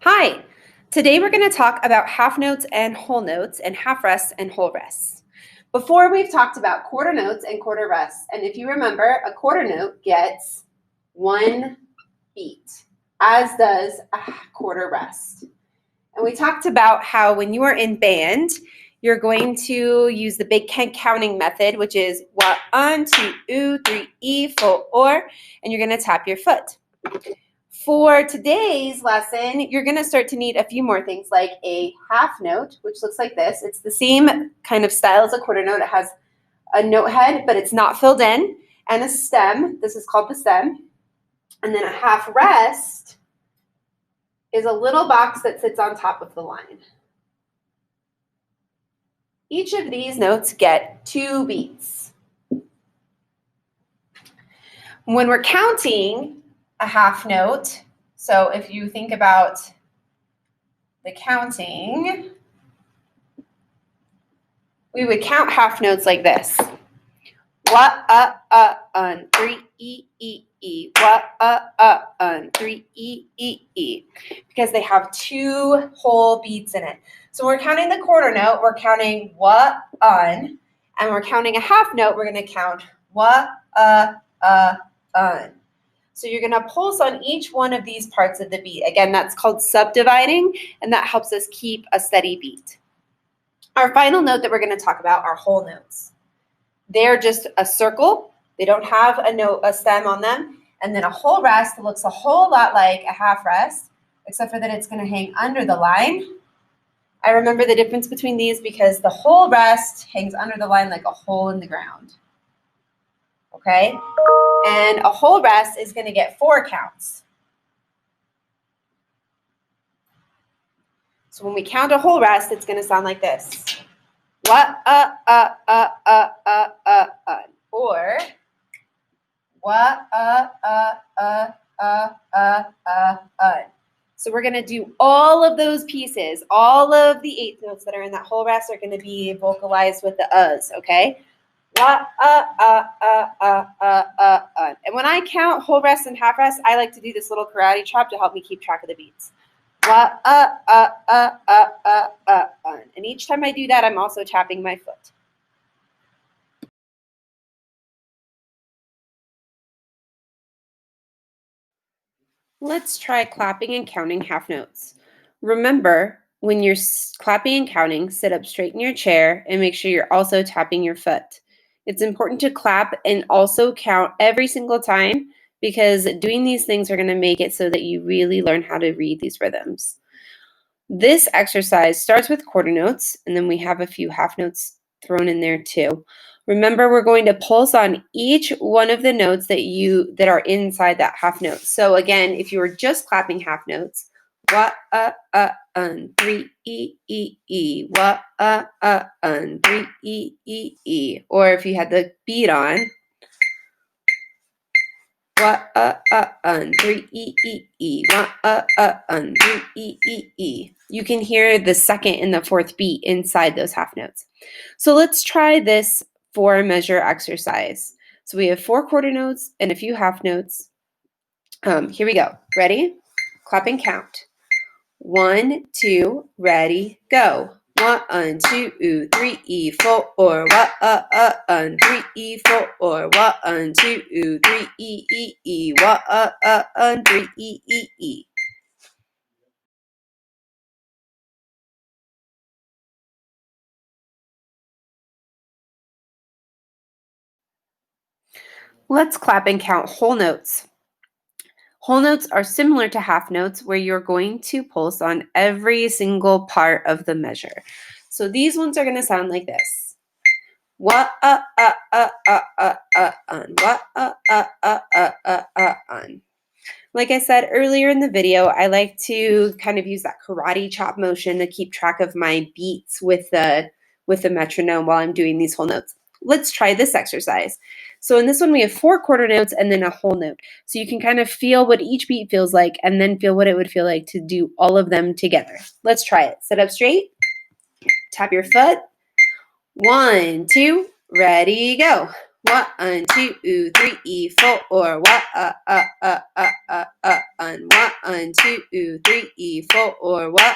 Hi, today we're going to talk about half notes and whole notes and half rests and whole rests. Before we've talked about quarter notes and quarter rests, and if you remember, a quarter note gets one beat, as does a quarter rest. And we talked about how when you are in band, you're going to use the big counting method, which is 1, 2, 3, 4, and you're going to tap your foot. For today's lesson, you're going to start to need a few more things like a half note, which looks like this. It's the same kind of style as a quarter note. It has a note head, but it's not filled in, and a stem. This is called the stem. And then a half rest is a little box that sits on top of the line. Each of these notes get 2 beats. When we're counting a half note, so if you think about the counting, we would count half notes like this. Wa, un, 3, e. Wa, un, 3, e. Because they have 2 whole beats in it. So we're counting the quarter note, we're counting wa, un, and we're counting a half note, we're going to count wa, un. So you're going to pulse on each one of these parts of the beat. Again, that's called subdividing, and that helps us keep a steady beat. Our final note that we're going to talk about are whole notes. They're just a circle. They don't have a stem on them. And then a whole rest looks a whole lot like a half rest, except for that it's going to hang under the line. I remember the difference between these because the whole rest hangs under the line like a hole in the ground. Okay? And a whole rest is going to get 4 counts. So when we count a whole rest, it's going to sound like this. Wa, or wa, So we're going to do all of those pieces. All of the 8 notes that are in that whole rest are going to be vocalized with the uhs, okay? Wa, And when I count whole rest and half rest, I like to do this little karate chop to help me keep track of the beats. Wa, And each time I do that, I'm also tapping my foot. Let's try clapping and counting half notes. Remember, when you're clapping and counting, sit up straight in your chair and make sure you're also tapping your foot. It's important to clap and also count every single time because doing these things are going to make it so that you really learn how to read these rhythms. This exercise starts with quarter notes, and then we have a few half notes thrown in there too. Remember, we're going to pulse on each one of the notes that are inside that half note. So again, if you were just clapping half notes, wa, un, 3, e, wa, un, 3, e. Or if you had the beat on, wa, un, 3, e, wa, un, 3, e. You can hear the second and the fourth beat inside those half notes. So let's try this 4-measure exercise. So we have 4 quarter notes and a few half notes. Here we go. Ready? Clap and count. 1, 2, ready, go. 1, 2, 3, 4. 1, 3, 4. 1, 2, 3, 1, 3, Let's clap and count whole notes. Whole notes are similar to half notes where you're going to pulse on every single part of the measure. So these ones are going to sound like this. Wa, un. Wa, un. Like I said earlier in the video, I like to kind of use that karate chop motion to keep track of my beats with the metronome while I'm doing these whole notes. Let's try this exercise. So in this one, we have 4 quarter notes and then a whole note. So you can kind of feel what each beat feels like and then feel what it would feel like to do all of them together. Let's try it. Sit up straight. Tap your foot. 1, 2, ready, go. 1, 2, 3, 4. 1, 1, 2, 3, 4. 1,